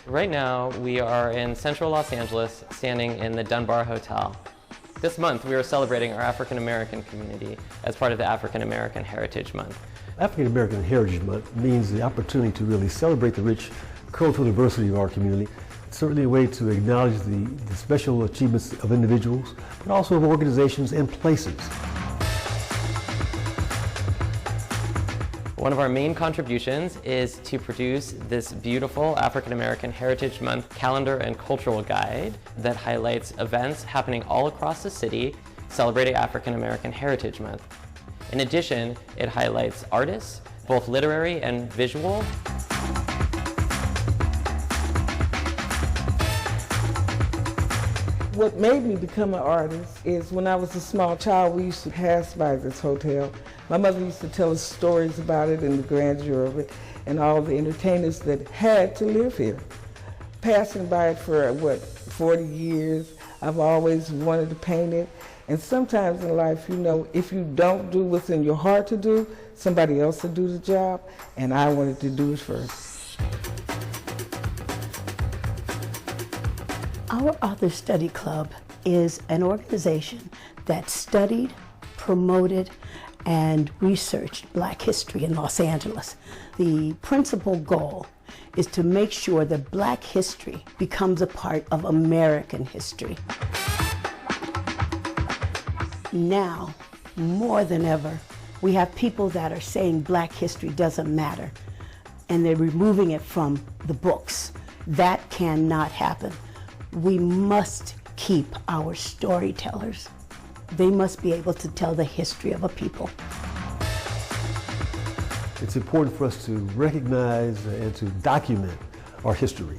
Right now, we are in central Los Angeles, standing in the Dunbar Hotel. This month, we are celebrating our African American community as part of the African American Heritage Month. African American Heritage Month means the opportunity to really celebrate the rich cultural diversity of our community. It's certainly a way to acknowledge the special achievements of individuals, but also of organizations and places. One of our main contributions is to produce this beautiful African American Heritage Month calendar and cultural guide that highlights events happening all across the city celebrating African American Heritage Month. In addition, it highlights artists, both literary and visual. What made me become an artist is when I was a small child, we used to pass by this hotel. My mother used to tell us stories about it and the grandeur of it and all the entertainers that had to live here. Passing by it for, 40 years, I've always wanted to paint it. And sometimes in life, you know, if you don't do what's in your heart to do, somebody else will do the job, and I wanted to do it first. Our Author Study Club is an organization that studied, promoted, and researched Black history in Los Angeles. The principal goal is to make sure that Black history becomes a part of American history. Now, more than ever, we have people that are saying Black history doesn't matter, and they're removing it from the books. That cannot happen. We must keep our storytellers. They must be able to tell the history of a people. It's important for us to recognize and to document our history.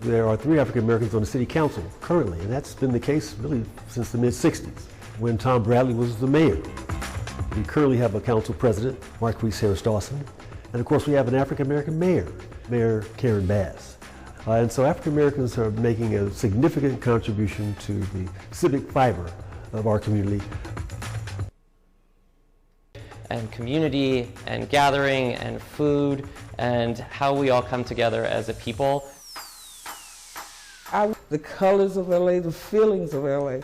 There are 3 African Americans on the City Council currently, and that's been the case really since the mid-60s, when Tom Bradley was the mayor. We currently have a council president, Marquise Harris Dawson, and of course we have an African American mayor, Mayor Karen Bass. And so African Americans are making a significant contribution to the civic fiber of our community. And community, and gathering, and food, and how we all come together as a people. The colors of LA, the feelings of LA.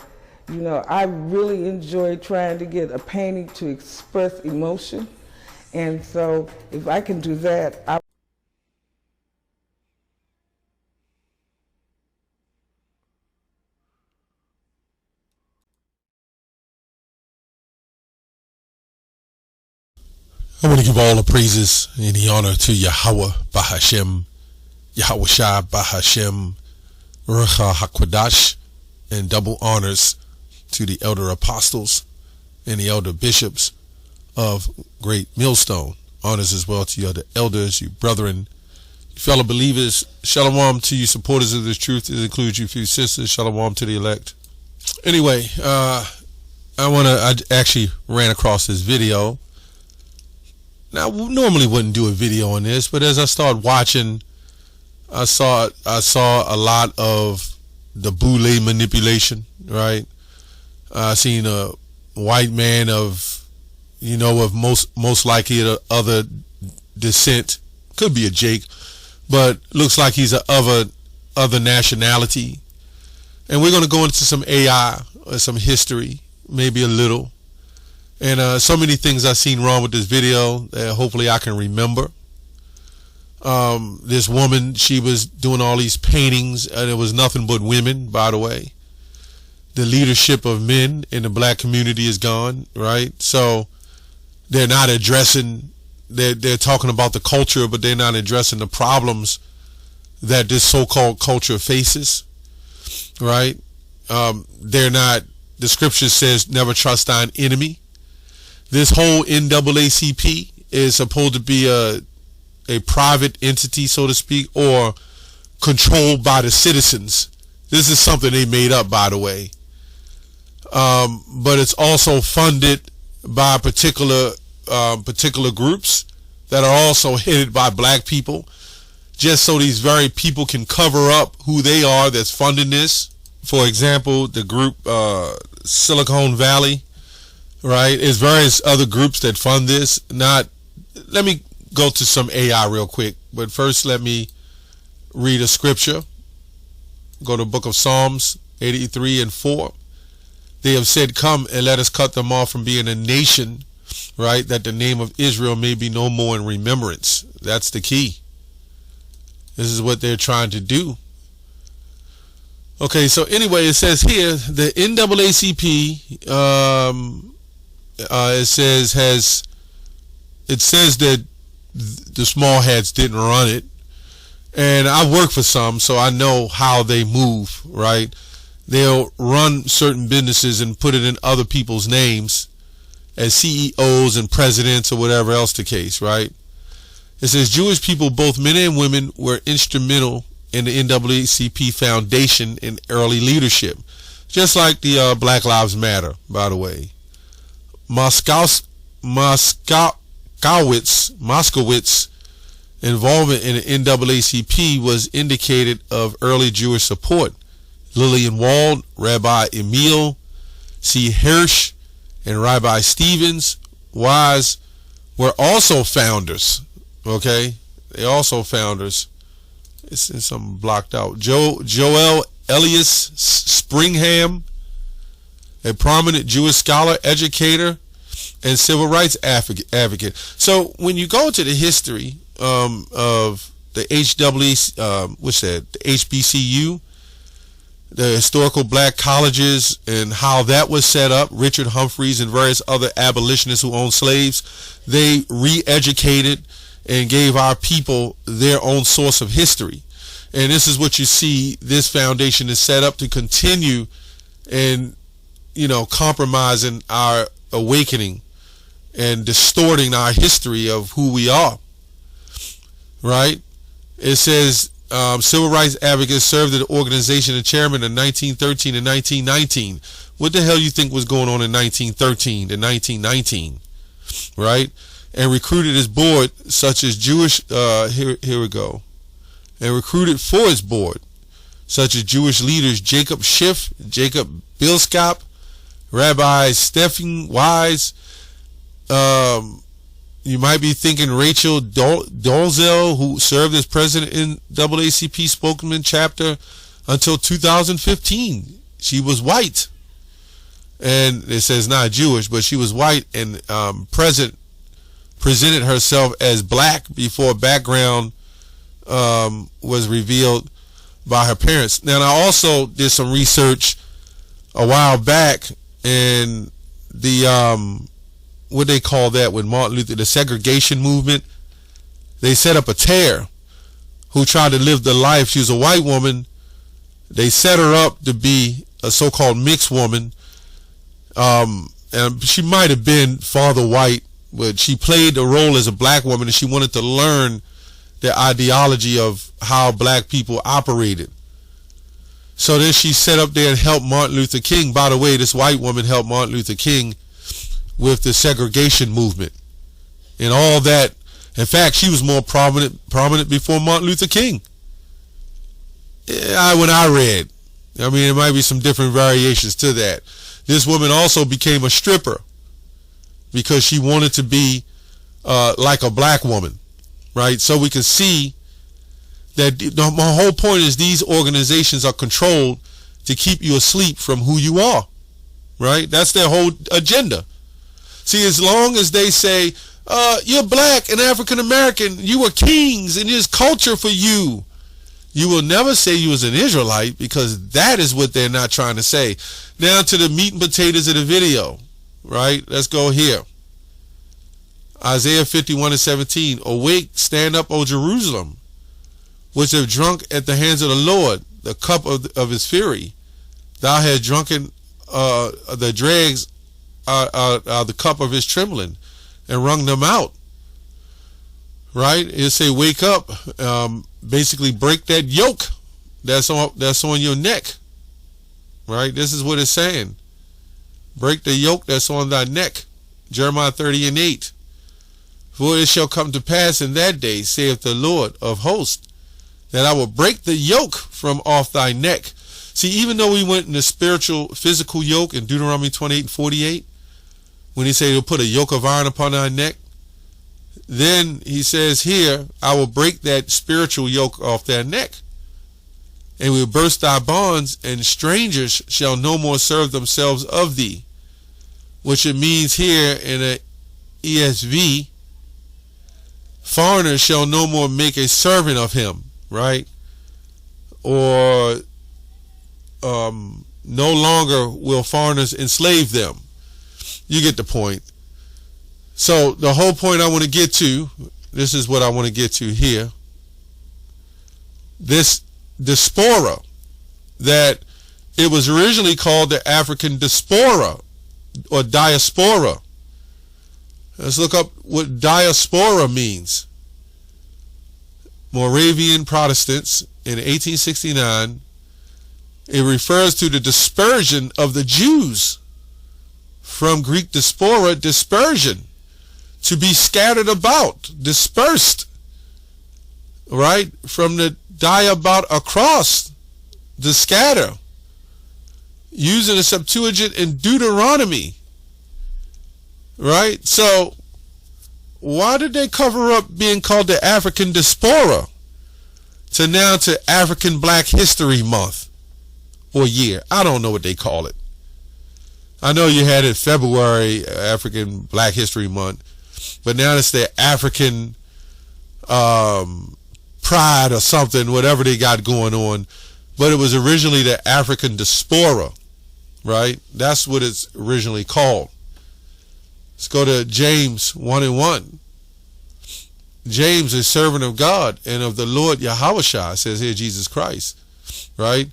You know, I really enjoy trying to get a painting to express emotion. And so if I can do that, I want to give all the praises and the honor to Yahweh Bahashem, Yahweh Shai Bahashem, Ruach HaKodesh, and double honors to the elder apostles and the elder bishops of Great Millstone. Honors as well to you other elders, you brethren, you fellow believers. Shalom to you supporters of the truth. It includes you few sisters. Shalom to the elect. Anyway, I actually ran across this video. Now, I normally wouldn't do a video on this, but as I started watching, I saw a lot of the boule manipulation, right? I seen a white man of most likely the other descent, could be a Jake, but looks like he's a other nationality. And we're going to go into some AI or some history, maybe a little. And so many things I've seen wrong with this video that hopefully I can remember. This woman, she was doing all these paintings, and it was nothing but women, by the way. The leadership of men in the Black community is gone, right? So they're not addressing, they're talking about the culture, but they're not addressing the problems that this so-called culture faces, right? The scripture says, never trust thine enemy. This whole NAACP is supposed to be a private entity, so to speak, or controlled by the citizens. This is something they made up, by the way. But it's also funded by particular groups that are also headed by Black people, just so these very people can cover up who they are that's funding this. For example, the group Silicon Valley, right? There's various other groups that fund this. Let me go to some AI real quick, but first let me read a scripture. Go to the book of Psalms 83 and 4. They have said, come and let us cut them off from being a nation, right? That the name of Israel may be no more in remembrance. That's the key. This is what they're trying to do. Okay, so anyway, it says here, the NAACP, it says that the small hats didn't run it. And I work for some, so I know how they move, right? They'll run certain businesses and put it in other people's names as CEOs and presidents or whatever else the case, right? It says Jewish people, both men and women, were instrumental in the NAACP foundation in early leadership, just like the Black Lives Matter, by the way. Moskowitz involvement in the NAACP was indicated of early Jewish support. Lillian Wald, Rabbi Emil C. Hirsch, and Rabbi Stevens Wise were also founders. Okay, they also founders. It's something blocked out. Joel Elias Springham, a prominent Jewish scholar, educator, and civil rights advocate. So when you go to the history of the HBCU, the historical black colleges, and how that was set up, Richard Humphreys and various other abolitionists who owned slaves, they re-educated and gave our people their own source of history. And this is what you see, this foundation is set up to continue and, compromising our awakening and distorting our history of who we are, right? It says civil rights advocates served the organization as chairman in 1913 and 1919. What the hell you think was going on in 1913 and 1919, right? And recruited his board, such as Jewish, here we go, and recruited for his board, such as Jewish leaders Jacob Schiff, Jacob Bilskop, Rabbi Stephen Wise. You might be thinking Rachel Dolezal, who served as president in NAACP spokesman chapter until 2015. She was white. And it says not Jewish, but she was white and presented herself as black before background was revealed by her parents. Now, I also did some research a while back, and the what they call that with Martin Luther, the segregation movement. They set up a tear who tried to live the life. She was a white woman. They set her up to be a so-called mixed woman. And she might have been father white, but she played the role as a black woman, and she wanted to learn the ideology of how black people operated. So then she set up there and helped Martin Luther King. By the way, this white woman helped Martin Luther King with the segregation movement and all that. In fact, she was more prominent before Martin Luther King. When I read, there might be some different variations to that. This woman also became a stripper because she wanted to be like a black woman, right? So we can see that my whole point is these organizations are controlled to keep you asleep from who you are, right? That's their whole agenda. See, as long as they say, you're black and African American, you were kings and there's culture for you, you will never say you was an Israelite, because that is what they're not trying to say. Now to the meat and potatoes of the video, right? Let's go here. Isaiah 51:17. Awake, stand up, O Jerusalem, which have drunk at the hands of the Lord the cup of his fury. Thou hast drunken the dregs the cup of his trembling, and wrung them out. Right? It say, wake up. Basically, break that yoke that's on your neck. Right? This is what it's saying. Break the yoke that's on thy neck. Jeremiah 30:8. For it shall come to pass in that day, saith the Lord of hosts, that I will break the yoke from off thy neck. See, even though we went in the spiritual, physical yoke in Deuteronomy 28:48, when he said he'll put a yoke of iron upon thy neck, then he says here, I will break that spiritual yoke off their neck. and will burst thy bonds, and strangers shall no more serve themselves of thee. Which it means here in a ESV, foreigners shall no more make a servant of him, right? Or no longer will foreigners enslave them. You get the point. So the whole point I want to get to, this is what I want to get to here. This diaspora, that it was originally called the African diaspora or diaspora. Let's look up what diaspora means. Moravian Protestants in 1869, it refers to the dispersion of the Jews. From Greek diaspora, dispersion, to be scattered about, dispersed, right? From the about, across, the scatter, using the Septuagint in Deuteronomy, right? So why did they cover up being called the African diaspora to now to African Black History Month or year? I don't know what they call it. I know you had it February, African Black History Month, but now it's the African Pride or something, whatever they got going on. But it was originally the African diaspora, right? That's what it's originally called. Let's go to James 1:1. James, a servant of God and of the Lord Yahushua, says here Jesus Christ, right?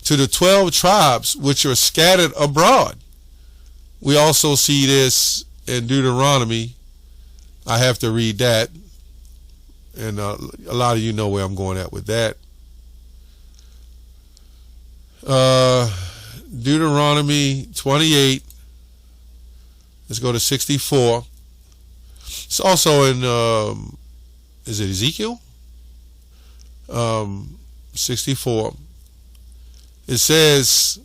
To the 12 tribes which are scattered abroad. We also see this in Deuteronomy. I have to read that. And a lot of you know where I'm going at with that. Deuteronomy 28. Let's go to 64. It's also in, is it Ezekiel? 64. It says,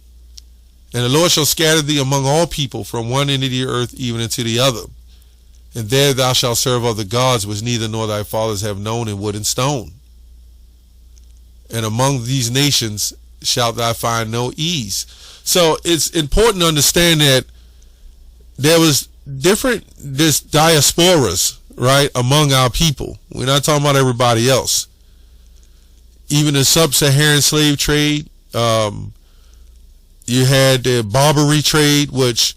and the Lord shall scatter thee among all people from one end of the earth even unto the other. And there thou shalt serve other gods which neither nor thy fathers have known in wood and stone. And among these nations shalt thou find no ease. So it's important to understand that there was different diasporas, right, among our people. We're not talking about everybody else. Even the sub-Saharan slave trade, you had the Barbary trade, which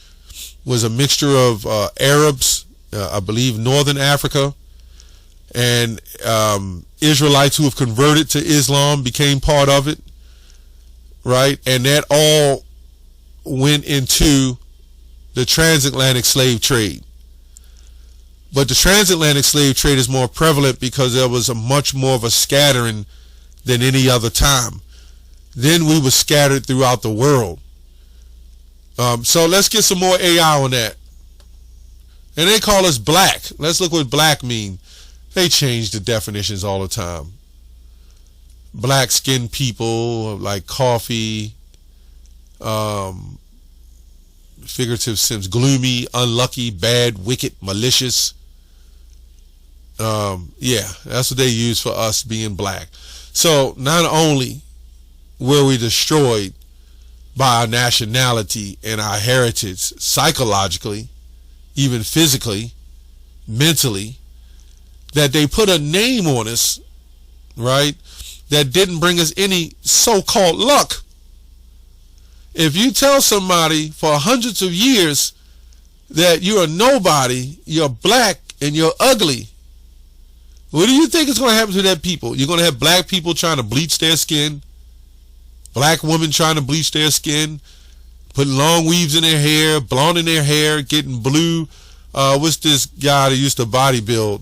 was a mixture of Arabs, I believe Northern Africa, and Israelites who have converted to Islam became part of it, right? And that all went into the transatlantic slave trade. But the transatlantic slave trade is more prevalent because there was a much more of a scattering than any other time. Then we were scattered throughout the world. So let's get some more AI on that. And they call us black. Let's look what black mean. They change the definitions all the time. Black skinned people, like coffee, figurative sense, gloomy, unlucky, bad, wicked, malicious. Yeah, that's what they use for us being black. So not only were we destroyed by our nationality and our heritage psychologically, even physically, mentally, that they put a name on us, right, that didn't bring us any so-called luck. If you tell somebody for hundreds of years that you're a nobody, you're black, and you're ugly, what do you think is going to happen to that people? You're going to have black people trying to bleach their skin, black women trying to bleach their skin, putting long weaves in their hair, blonde in their hair, getting blue. What's this guy that used to bodybuild?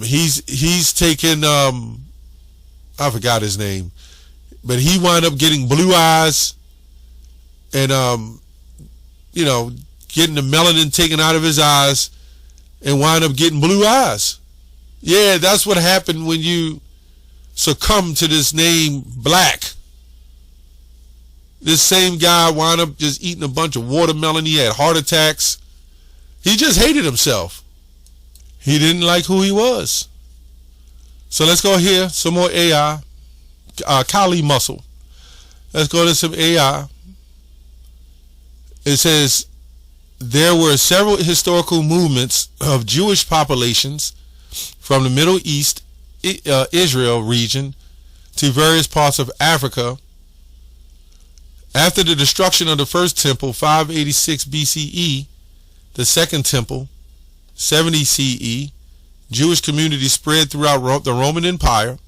He's taken, I forgot his name, but he wound up getting blue eyes and, you know, getting the melanin taken out of his eyes and wind up getting blue eyes. Yeah, that's what happened when you succumb to this name black. This same guy wound up just eating a bunch of watermelon. He had heart attacks. He just hated himself. He didn't like who he was. So let's go here. Some more AI. Kali Muscle. Let's go to some AI. It says there were several historical movements of Jewish populations from the Middle East, Israel region to various parts of Africa. After the destruction of the first temple, 586 BCE, the second temple, 70 CE, Jewish communities spread throughout the Roman Empire,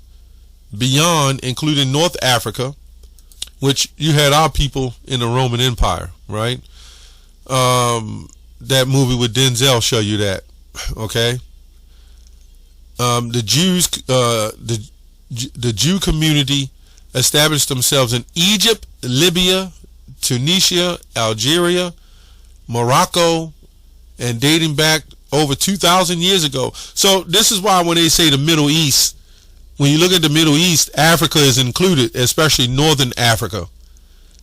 beyond, including North Africa, which you had our people in the Roman Empire, right? That movie with Denzel show you that, okay? The Jew community established themselves in Egypt, Libya, Tunisia, Algeria, Morocco, and dating back over 2,000 years ago. So this is why when they say the Middle East, when you look at the Middle East, Africa is included, especially Northern Africa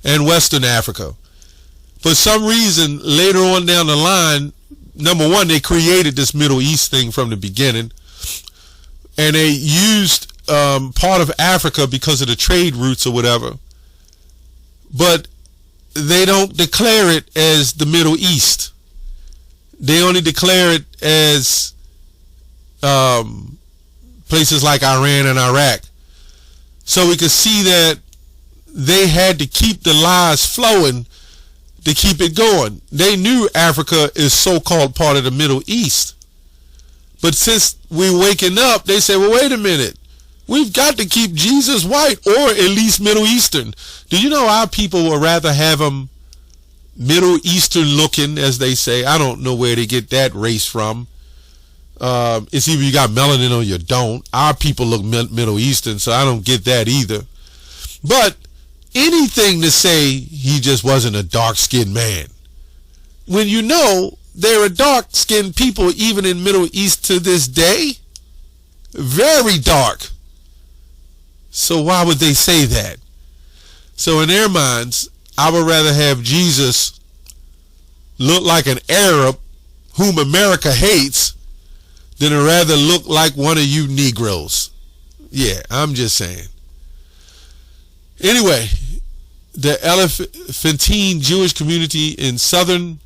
and Western Africa. For some reason, later on down the line, number one, they created this Middle East thing from the beginning, and they used part of Africa because of the trade routes or whatever, but they don't declare it as the Middle East. They only declare it as places like Iran and Iraq. So we could see that they had to keep the lies flowing to keep it going. They knew Africa is so-called part of the Middle East. But since we're waking up, they say, well, wait a minute. We've got to keep Jesus white, or at least Middle Eastern. Do you know our people would rather have them Middle Eastern looking, as they say? I don't know where they get that race from. It's either you got melanin or you don't. Our people look Middle Eastern, so I don't get that either. But anything to say he just wasn't a dark-skinned man, when you know there are dark-skinned people even in Middle East to this day, very dark. So why would they say that? So in their minds, I would rather have Jesus look like an Arab whom America hates than to rather look like one of you Negroes. Yeah, I'm just saying. Anyway, the Elephantine Jewish community in southern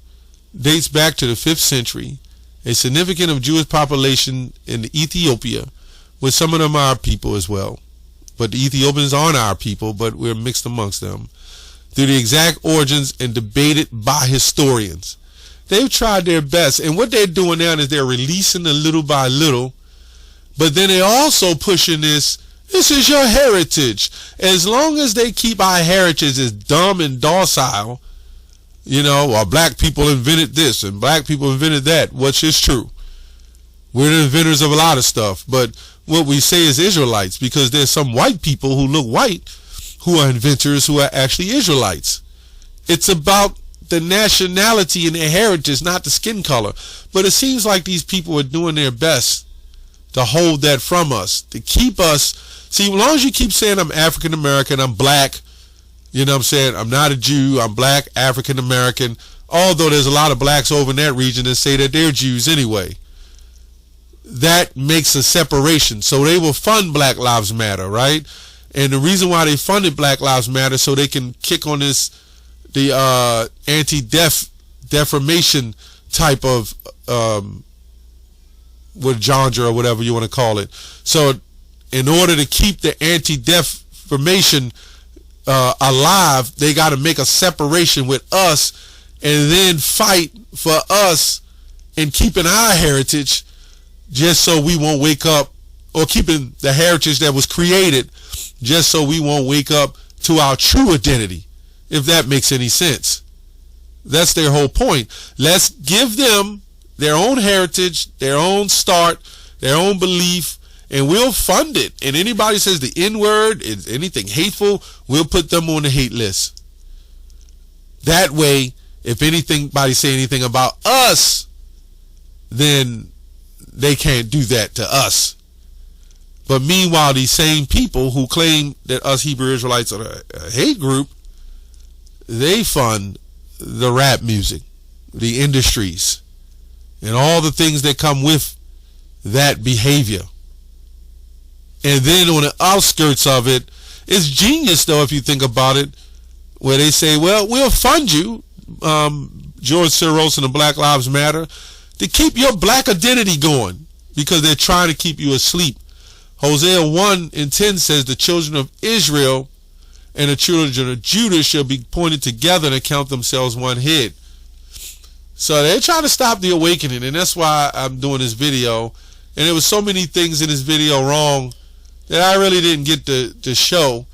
dates back to the 5th century. A significant of Jewish population in Ethiopia, with some of them our people as well. But the Ethiopians aren't our people, but we're mixed amongst them. Through the exact origins and debated by historians. They've tried their best, and what they're doing now is they're releasing it little by little, but then they're also pushing this is your heritage. As long as they keep our heritage as dumb and docile, you know, well, black people invented this and black people invented that, which is true. We're the inventors of a lot of stuff, but what we say is Israelites, because there's some white people who look white who are inventors who are actually Israelites. It's about the nationality and their heritage, not the skin color. But it seems like these people are doing their best to hold that from us, to keep us. See, as long as you keep saying I'm African American, I'm black, you know what I'm saying, I'm not a Jew, I'm black, African American, although there's a lot of blacks over in that region that say that they're Jews anyway. That makes a separation. So they will fund Black Lives Matter, right? And the reason why they funded Black Lives Matter so they can kick on the anti-defamation type of with genre or whatever you want to call it. So in order to keep the anti-defamation alive, they got to make a separation with us and then fight for us and keeping our heritage, just so we won't wake up, or keeping the heritage that was created just so we won't wake up to our true identity, if that makes any sense. That's their whole point. Let's give them their own heritage, their own start, their own belief, and we'll fund it. And anybody says the N-word, anything hateful, we'll put them on the hate list. That way, if anybody say anything about us, then they can't do that to us. But meanwhile, these same people who claim that us Hebrew Israelites are a hate group, they fund the rap music, the industries, and all the things that come with that behavior. And then on the outskirts of it, It's genius, though, if you think about it, where they say, well, we'll fund you, George Soros and the Black Lives Matter, to keep your black identity going, because they're trying to keep you asleep. Hosea 1:10 says the children of Israel and the children of Judah shall be pointed together and count themselves one head. So they're trying to stop the awakening, and that's why I'm doing this video. And there was so many things in this video wrong that I really didn't get to show.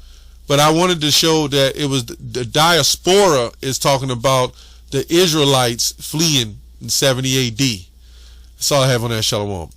But I wanted to show that it was the Diaspora is talking about the Israelites fleeing in 70 AD. That's all I have on that. Shalom.